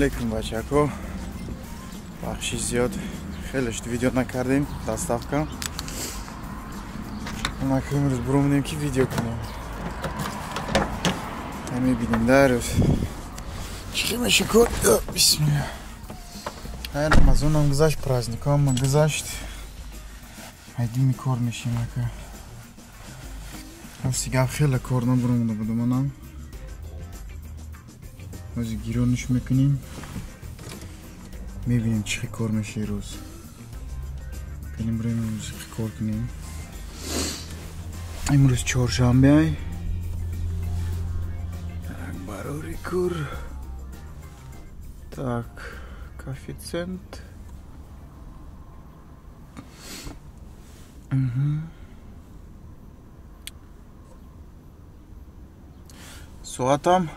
алейкум, бачако. Бахши зиёд хеле шуд видео накардем, доставка. Ма ки имрӯз бурӯмидем ки видео кунем. Мебинем дарӯз. Чиқима шикор. Бисмилла. Ҳай Рамазонам гузашт, праздникам гузашт. Айдими кор мешим ака. Расти гап хеле кор набурӯмида будам манам. Ҳозир гирониш мекунем. Мебинем чӣ кор мешавад рӯз. Пеним бурем чӣ кор кунем. Имрӯз чоршанбе. Так, барори кур. Так, коэффициент. Соатам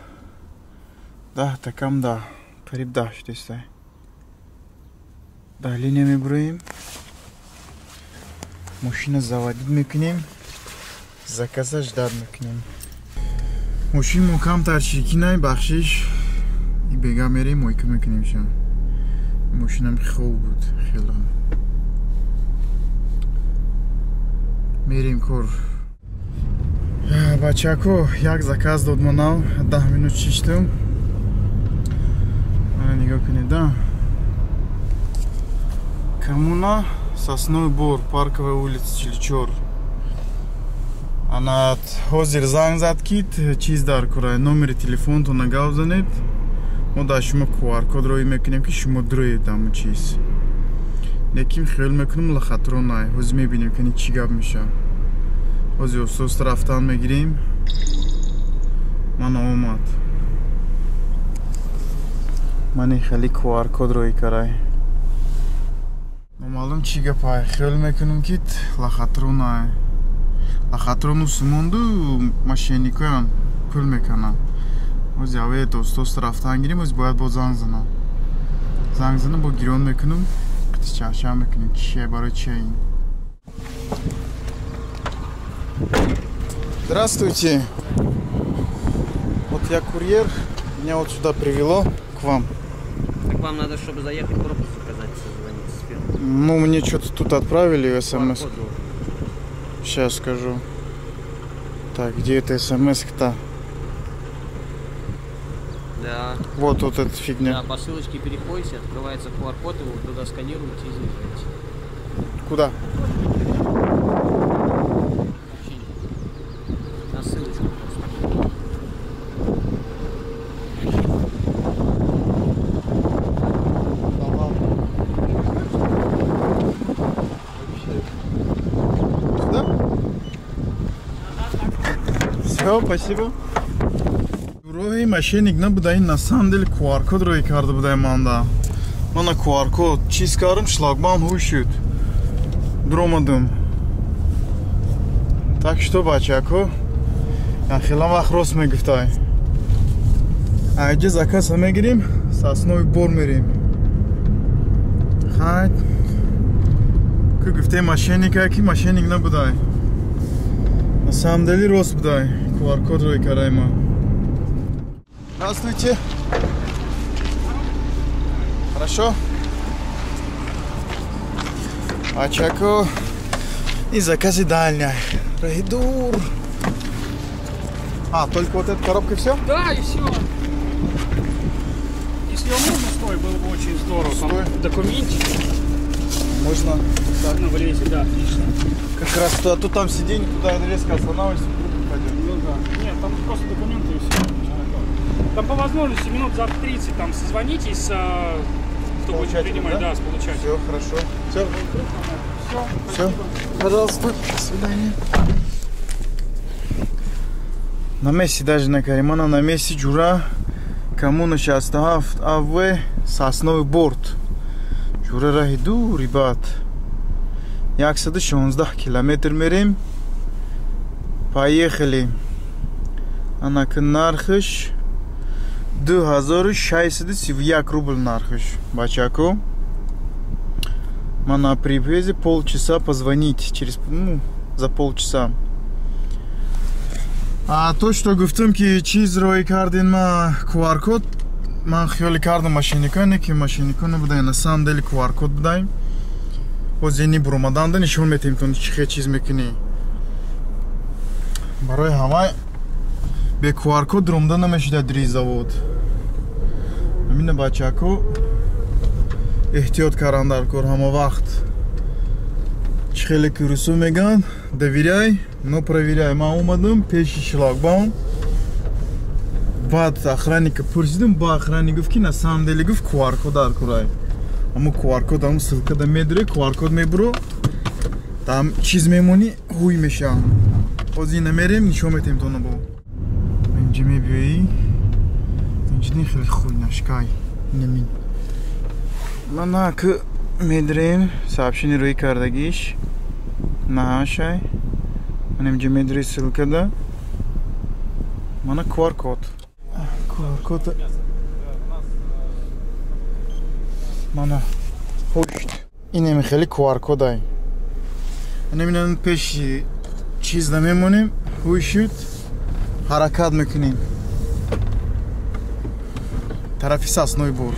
10 та кам 10. Қариб 10 шудааст. Ба линия мебуроем. Машина заводид мекунем. Заказа ждад мекунем. Машинмо камтар чиркинай бахшиш. И бега мерем, мойка мекунем ша. Машинам хуб буд, хела. Мерем кор. Бачако, як заказ дод манав, 10 минут чиштам. Ана нигоҳ кунед, да? Коммуна, Сосновый Бор, Парковая улица, 44. Ана ҳозир занг зад ки чиз дар кора, номери телефонто нагав занед. Мо дар шумо QR-код роӣ мекунем ки шумо дуроед ҳамон чиз. Лекин хел мекунем лахатро най. Ҳозир мебинем ки чӣ гап мешавад. Ҳозир усост рафтан мегирем. Ман омад. Мани хели QR-код роӣ карай. Номаълум чӣ гапай. Хел мекунем ки лахатро най. Лахатро нусмонду мошенникоям пул мекунанд. Ҳозир авед усост рафтан гирем, ҳозир бояд бо занг занам. Занг занам, бо гирон мекунем. Чашам мекунем. Чие барои чие ин? Здравствуйте. Вот я курьер, меня вот сюда привело к вам. Так вам надо, чтобы заехать, пропуск заказать, созвониться с первым. Ну, мне что-то тут отправили смс. Сейчас скажу. Так, где эта смс-то? Да. Вот эта фигня. Да, по ссылочке переходите, открывается QR-код, его туда сканируете и заезжаете. Куда? На ссылочку просто. Сюда? Все, спасибо. Роҳи мошенник набуда, ин на самом деле QR-код роҳи карда буда манда. Ман на QR-код чиз кардам, шлагбаум ҳуш шуд. Дуромадам. Так что, бачако, я хелам вақт рост мегуфтай. Айҷа заказ мегирем, Сосновый Бор мерем. Хайд. Ку гуфте мошенника, ки мошенник набудай. На самом деле рост будай. QR-код роҳи кардаи ман. Здравствуйте. Хорошо? Бачако. И заказы дальняя. Рахидур. Только вот эта коробка и все? Да, и все. Если вам нужно стой, было бы очень здорово. Стой. Там документики. Можно. Так, ну, влезет, да, отлично. Как раз туда, тут там сиденье, туда резко останавливайся, вдруг пойдет. Ну да. Нет, там просто документы и все. Там по возможности минут за 30 там созвонитесь, кто будет принимать, да, с получателем. Все, хорошо. Все. Все. Пожалуйста. До свидания. На месте даже на Каримана, на месте Джура, коммуна 67 АВ, Сосновый Бор. Джура Рахиду, ребят. 116 километр мерим. Поехали. Она к нархыш 2631 рубль нархыш. Бачако. На привязи полчаса позвонить через, за полчаса. А то, что гуфтам ки чиз рои кардин ма QR-код ман хиёли кардам машиниконе ки машиниконе будаен, на самом деле QR-код будаем. боз яни буромаданда нишон метем ту чӣ чиз мекунӣ. барои ҳама бе QR-код ромда намешуда дири завод. амина бачако эҳтиёт кардан дар кор ҳама вақт. чӣ хеле ки русу меган доверяй, но проверяй. ман омадам пеши шлагбаум, баъд охранника пурсидам, ба охранник гуфт ки на самом деле гуфт QR-код дар курай. аммо QR-код ҳамун ссилкада медире, QR-код мебуро, там чиз мемонӣ, ҳуй меша. ҳозир намерем, нишон метем то набо. инҷа мебиёӣ, инҷа хеле хуйнашкай немин. мана ки медирем сообщение рӯи кардагиш наашай. ман инҷа медире ссилкада. мана QR-код. QR-код мана пушт. инем хеле QR-кодай. наминан пеши чиз намемонем, ҳуй шуд, ҳаракат мекунем. тарафи сасной бор.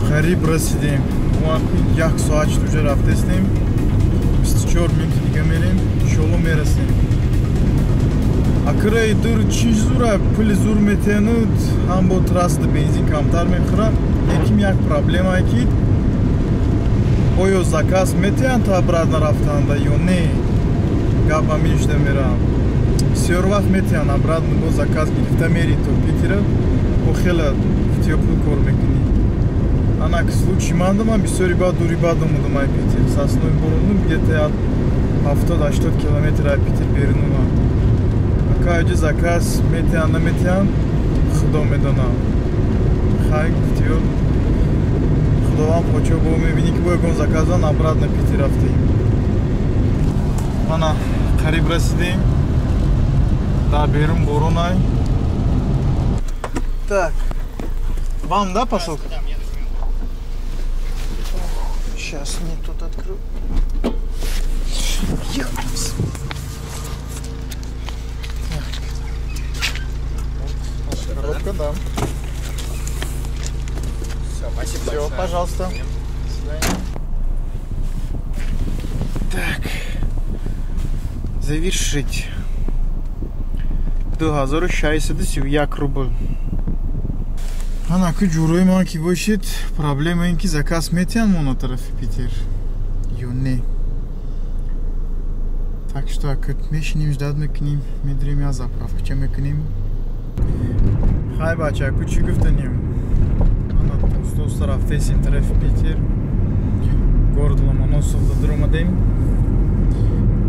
қариб расидем. як соат уже рафтестем. 24 минут дига мерем, иншолло мерасем. акраи дур чи зура пули зур метенуд, ҳам бо трасда бензин камтар мехӯрад. лекин як проблемае ки оё заказ метеянд то обратно рафтанда ё не. гапа мешуда мерам. бисёр вақт метеянд обратно бо заказ гирифта мери то Питера, бо хела тёпл кор мекунӣ. Ана к случай мандам, бисёри бад дури бад омадам ай Питер. Сасной борондум где-то 70-80 километр ай Питер берунумам. Ака ҷо заказ метеянд наметеянд, худо медонам. Хай гуфтиё худованд почо бо мебинӣ ки бо ягон заказан обратно Питер рафтем. Мана қариб расидем. Дар берун борон ай. Так. Вам да посылка? Сейчас мне тут открою. Коробка, да. Все, спасибо. Все, пожалуйста. До свидания. Так. Завершить. 2631 рубль. ана ки ҷурои ман ки бошед, проблема ин ки заказ метеянд мо на тарафи Питер ё не. Так что ака мешинем ждат мекунем, медирем я заправкача мекунем. хай бача ку чӣ гуфтанем. ана доста рафтесем тарафи Питер, город Ломоносовда дуромадем.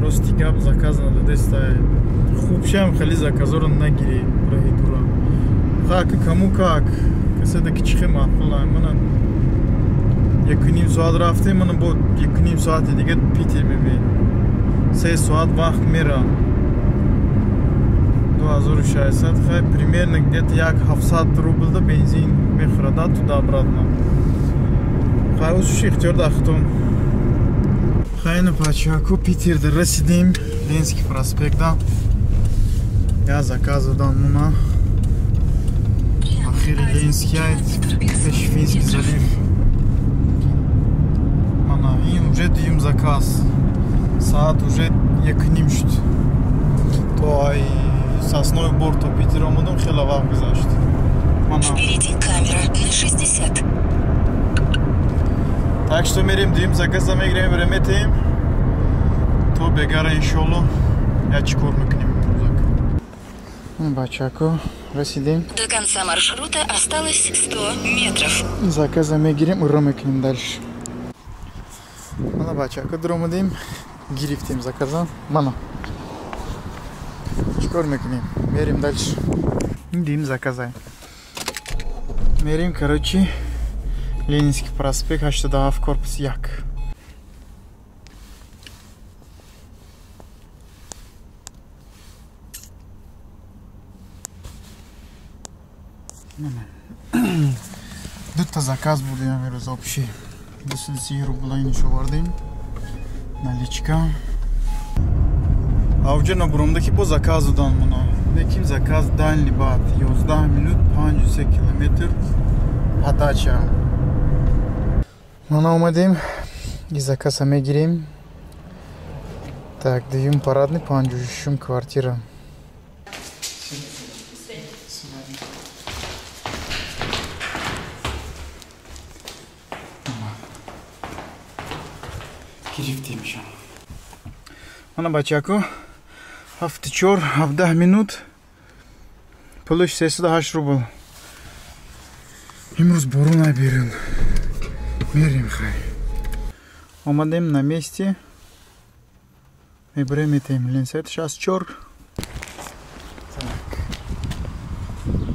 рости гап заказ нададеста. хубшам хеле заказоро нагире раҳи дура. хай ки каму как каседа ки чихе маъқулай. мана 1,5 соат рафтем, мана бо 1,5 соати дига Питер мебинем. 3 соат вақт мера. 2600, хай примерно где-то як 700 рублда бензин мехӯрад туда обратно. хай узуш ихтиёр дар худом. хай на пачаку Питерда расидем, Ленинский проспектда. я заказ дадам муна. ахири Ленинский айт, пеши Финский залив. мана ин уже дадим заказ. Саат уже 1,5 шуд. То ай Сосной Бор то Питер омадам, хеле вақт гузашт. Впереди камера на 60. Так что мерем дадим заказа, мегирем, берем метем. То бегара иншолло я чӣ кор мекунем. Бачаку, расидим. До конца маршрута осталось 100 метров. Заказами гирим, урамы к ним дальше. Мана бачаку, дромадим. Гирифтим заказал. Мана. Шкормы к ним. Мерим дальше. Идем заказаем. Мерим, короче, Ленинский проспект, аж туда в корпус як. Тут заказ будем вернуть общий. 10 рублей ничего вардим. Наличка. А уже на Бурумдаки по заказу дан муна. Неким заказ дальний бат. 11 минут 50 километр. Подача. Мана умадим. И заказ гирим. Так, даем парадный 50 квартира. Гирифтим. Мана бачаку. Hafta 10 minut. Получится сюда 8 рубль. Имрус борона берем. Мерим хай. Омадем на месте. И бреметем ленсет. Сейчас чор. Так.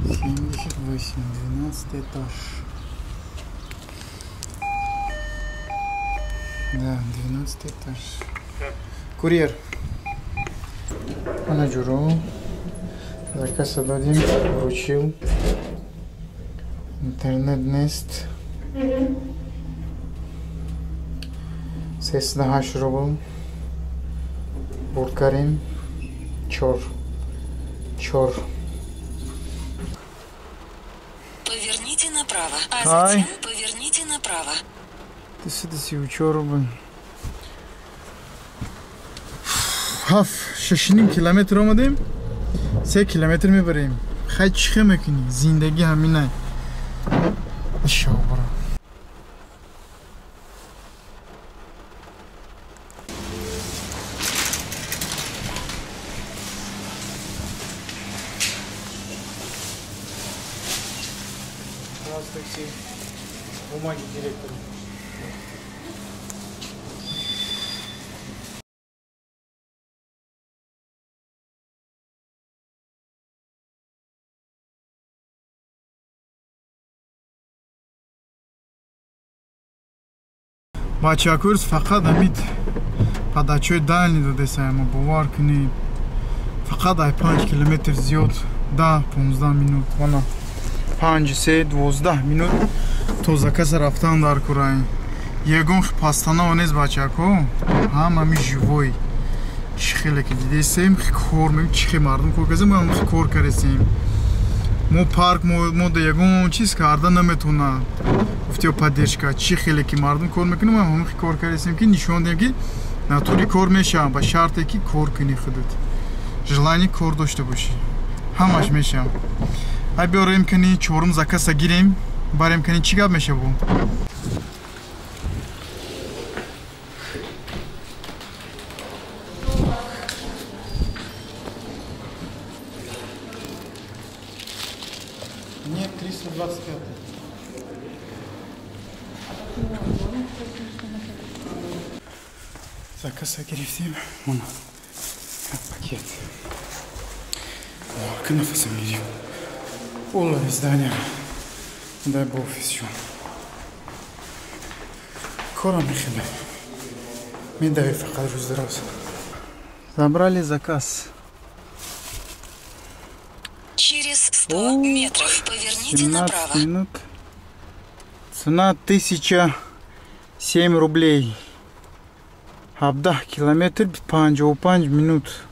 78, 12 этаж. Да, 12 этаж. Курьер. Менеджеру заказ дадим, вручил. Интернет-нест. Сесна 8 рубль. Буркарин. Чор. Поверните направо, а затем поверните направо. Ты сюда чор рубль. Haf 6 kilometre olmadım. 3 kilometre mi vereyim? Kaç çıkıyor ki? Zindagi hamine. İnşallah. Здравствуйте. Бумаги директора. Бачакурс фақат амид падачои дальний додесаем, бовар кунӣ фақат ай 5 километр зиёд 10-15 минут вана 5-3-12 минут то закаса рафтан дар кураи ягон пастанава нест бачако ҳамами живой чӣ хеле ки дидесем кор мем чӣ хе мардум кор казем мо кор каресем мо парк мо да ягон чиз карда наметавонад гуфтиё поддержка чӣ хеле ки мардум кор мекунем ма ҳамахи кор каресем ки нишон диҳем ки натури кор мешавам ба шарте ки кор кунӣ худут желание кор дошта бошӣ ҳамаш мешавам ай биёрем кани чорум закаса гирем барем кани чӣ гап мешаву нет 325 заказ гирифтим мана пакет кнафасам гириф полное здание дай бог все кора мехеле медави фақат рӯз дароз забрали заказ. Через 100 метров поверните направо. Минут. Цена 1007 рублей. Абда километр 55 минут.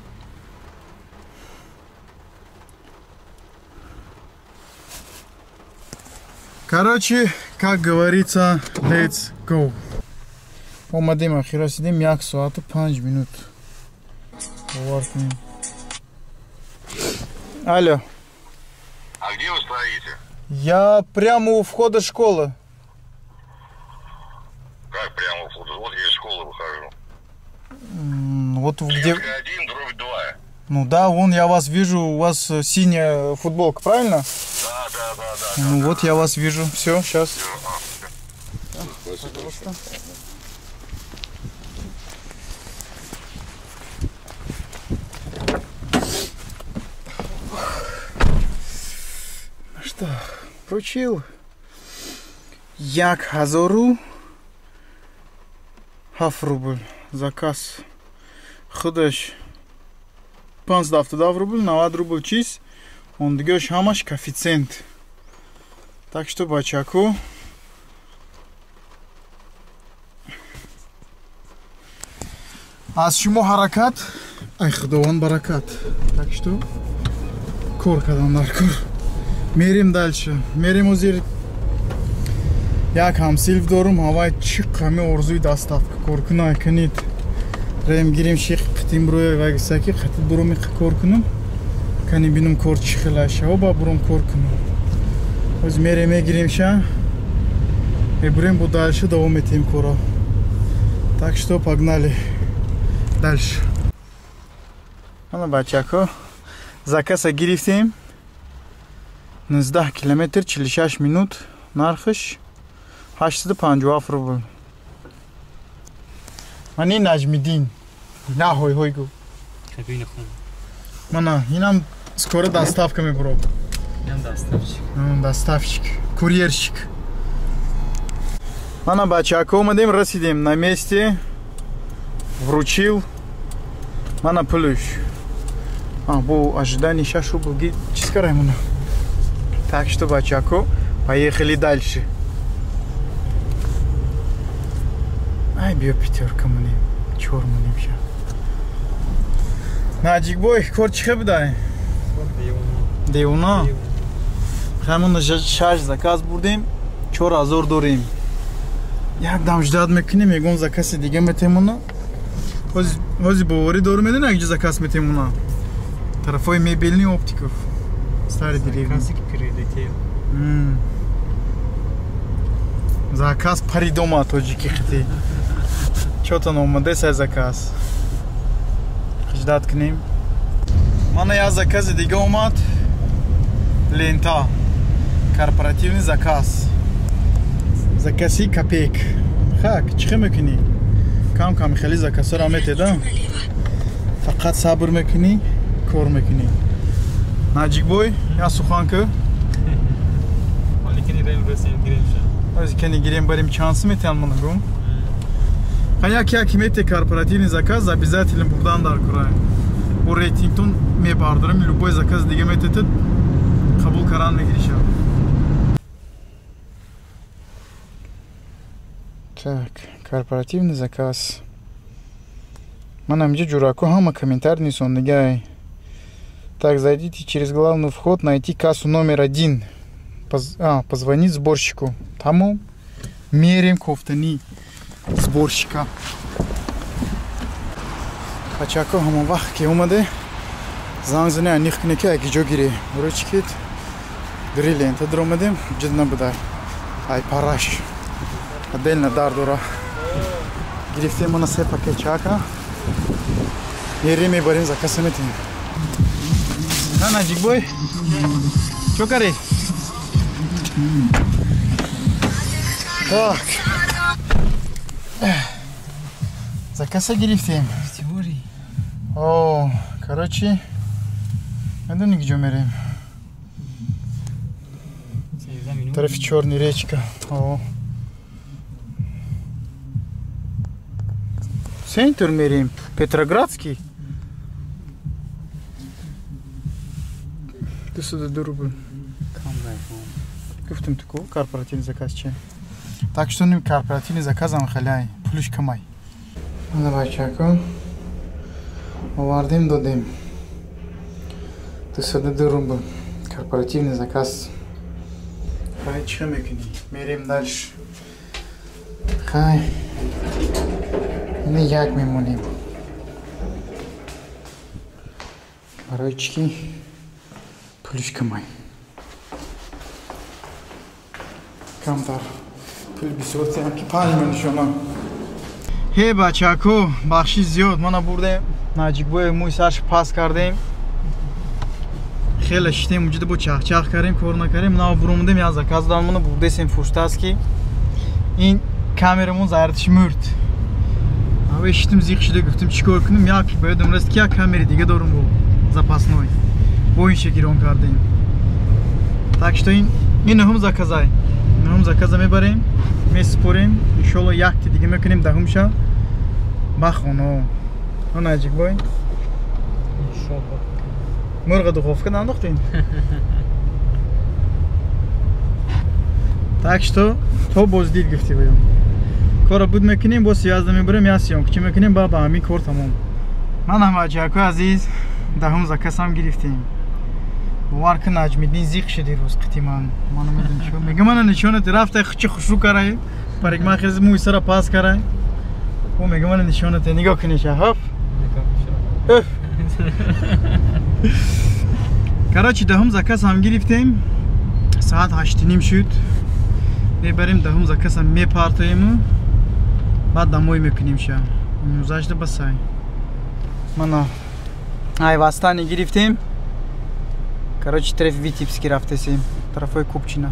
Короче, как говорится, let's go. Омадем ахира сидим 1 соат 5 минут. Алло. А где вы стоите? Я прямо у входа школы. Как прямо у входа? Вот я из школы выхожу. Вот где... Клетка 1/2. Ну да, вон я вас вижу, у вас синяя футболка, правильно? Да. Ну вот я вас вижу. Все, сейчас. Пожалуйста. Ну что, вручил. Як хазору. 7 рубль. Заказ. Худаш. 15 рубль, 90 рубль чиз. Он дигеш хамаш коэффициент. Так что, бачаку. Аз шумо ҳаракат, ай худованд баракат. Так что, кор кадандар кор. Мерим дальше. Мерим озир. Як ҳамсилф дорум, ҳавай чӣ қами орзуи доставка кор кунай кунид. Рем гирим шиқ қитим броя вагисаки қатид бурум кор кунам. Кани бинум кор чӣ хела шаба бурум кор кунам. Оз мерим мегирим ша. Бурим бу дальше давом этим кора. Так что погнали. Дальше. Ана бачако. Заказа гирифтем. 19 километр 46 минут. Нархиш 857 рубль. Мани Наджмиддин. На хой гу. Мана, инам скоро доставка мебро. Инам доставщик. Доставщик. Курьерщик. Мана бачако, омадем, расидем на месте. Вручил. Мана плюш. Бо ожидание сейчас рубль. Чискарай мана. Так что, бачако, поехали дальше. Ай, био пятерка мне. Чор мне вообще. Наджикбой, корчика бдай. Девуна. Хамон шаш заказ бурдем. 4000 дорим. Як дам ждад мекунем, ягон заказ диге метемуна. Хози бовари дору медена, як заказ метемуна. Тарафой мебельный оптиков. Старый деревня. Заказ пари дома тоджики хити. Чё-то номаде сай заказ. Ждат кним. Мана я заказы дига омад. Лента. Корпоративный заказ. Закази копейк. Хак, чхе мекуни? Кам хели заказа ра метеда. Фақат сабр мекуни, кор мекуни. Наджикбой, я суханка. Кени гирем барим шансы метен мана гум. Хаяк як мете корпоративный заказ обязательно бурдан дар курай. Бу рейтингтон мебардырам, любой заказ диге мететед қабул каран мегириша. Так, корпоративный заказ. Манам джураку хама комментарий не сон нигай. Так, зайдите через главный вход, найти кассу номер 1. Позвонить сборщику. Тому мерим кофтани сборщика. Бачако хама вақт ки омаде. Занзане анихкнеке аки джогири. Урочкит. Дури лента дромадем. Джид набудай. Ай параш. Отдельно дар дура. Гирифтем на все пакет чака. Мерим и барим заказ метим. Наджикбой. Чё кари? Так. Заказ гирифтем. Теории. О, короче. Это нигде мерим. Тариф черный речка. О. Центр мерим. Петроградский. Ты сюда дорогу. Гуфтам тако корпоративный заказ че. Так что ним корпоративный заказ ам халяй. Пулуш камай. Давай чако. Овардим додим. Ты сюда дорогу. Корпоративный заказ. Хай чемекни. Мерим дальше. Хай. Не як мемоним. Ручки. Пулюшка май. Камдар. Пул бисоти ам ки 5 мин шума. Хе бачако, бахшиш зиёд мана бурдем. Наджикбой муй сарш пас кардем. خیلی شتیم اونجا با چخ کردیم کار نکردیم نه برومدیم یا زکاز دادمون بودیم فروشتاست که این کامرامون زارتش مرد اوه شتیم زیخ شده گفتم چیکار کنیم یا که باید امروز که کامری دیگه دارم با запасной با این شکلی رون کردیم так что این هم زکازای هم زکازا میبریم میسپریم انشالله یک تی دیگه میکنیم دهم شب بخونو اون عجیب بای مرغ دخوفکه ننداختین так что تو بازدید گفتی بایم کار بود میکنیم با 11 میبریم یا سیام چی میکنیم با همین کار تمام من هم عجاکو عزیز دهم زکاس هم گرفتیم باور کن نجمیدین زیق شدی روز قطی من میدونم چون میگه من نشانت رفته چی خوشو کرای برای من خیلی موی سر پاس کرای او میگه من نشانت نگاه کنی شهاب короче دهم زکاس هم گرفتیم ساعت 8:30 شد میبریم دهم زکاس هم میپارتیم بعد دموی میکنیم شا موزاجده بسای من ای واسطانی گرفتیم короче طرف ویتیپسکی رفتیم طرفای کوبچینا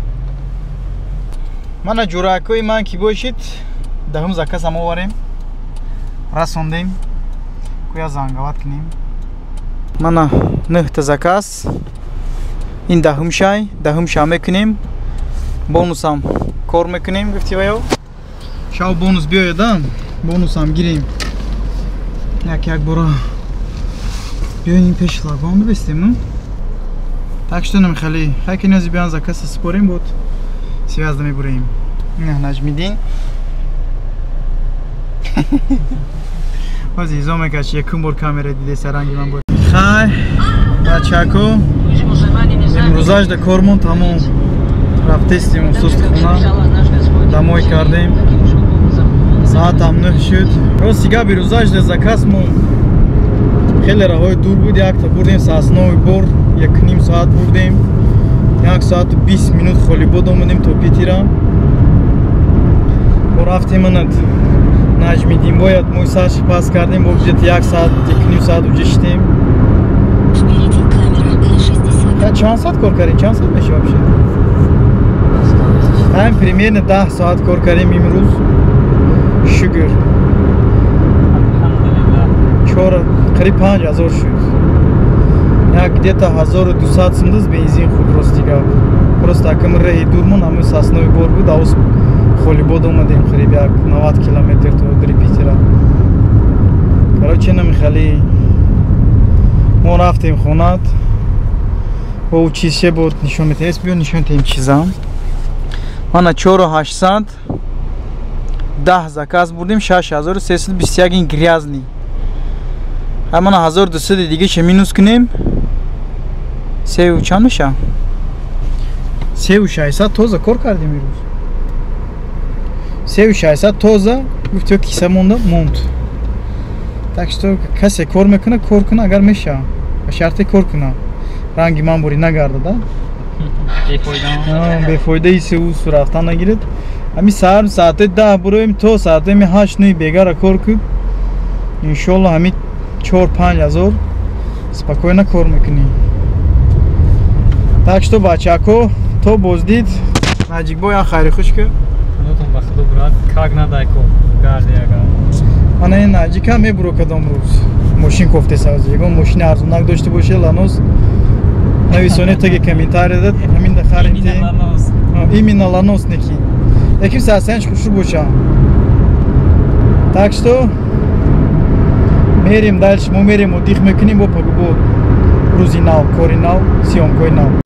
من جوراکوی من کی باشید دهم زکاس هم آوریم رسوندیم کویا زنگاوات کنیم من 9 تا زکاس این دهم شای میکنیم بونوس هم کار میکنیم گفتی ویو شاو بونوس بیایدم بونوس هم گیریم یک برا بیاییم پیش لاگانو بستیم так что نمیخلی خیلی نیازی بیان زکاس سپاریم بود 13 میبریم نه نجمیدین بازی زومه کچی یکم بار کامera دیده سرنگی من بود خیلی بچه‌کو امروزش در کارمون تمام رفتیم سوست خونه دموی کردیم ساعت هم 9 شد روز سیگا بیروزش در زکاس مون خیلی راههای دور بود یک تا بردیم ساسنوی بر یک نیم ساعت بردیم 1 ساعت و 20 минут خالی بود آمدیم تا پیتیرم و رفتیم منت نجمیدیم باید موی سرش پاس کردیم با بجت 1 ساعت 1 نیم ساعت وجه شدیم چند ساعت کار کردیم؟ چند ساعت میشه вообще؟ همین примерно 10 ساعت کار کردیم امروز شکر چهار قریب 5000 شد یک где-то 1200 сымдыз бензин худ простига просто акым раҳи дурмон ҳамин саснои бор буд авз холибод омадем қариб як 90 километр то дрипитира короче намихали мо рафтем хонат бо чизе буд нишон метавис биё нишон тем чизам мана 4800 10 заказ бурдем 6321 ин грязный ҳамана 1200 диге ше минус кунем 3 чанд меша 3600 тоза кор кардем ирӯз 3600 тоза гуфтё киса монда монд так что касе кор мекуна кор куна агар меша ба шарте кор куна ранги манбурӣ нагарда да бефоидаи сеусу рафтан нагирад ҳами саҳар соати 10 буроем то соати 8-9 бегара кор куд иншолло ҳами 4-5 ҳазор спокойно кор мекунем так что бачако то боздид наҷикбой а хайри хуш ки ана ин наҷика мебуро кадом рӯз мошин кофтесаз ягон мошини арзонак дошта боше ланос нависоне таги комментарий дад ҳамин да харите именно ланос неки яким сасанч хушу боша так что мерим дальше мо мерим отдих мекунем бо рӯзи нав кори нав сиёмкои нав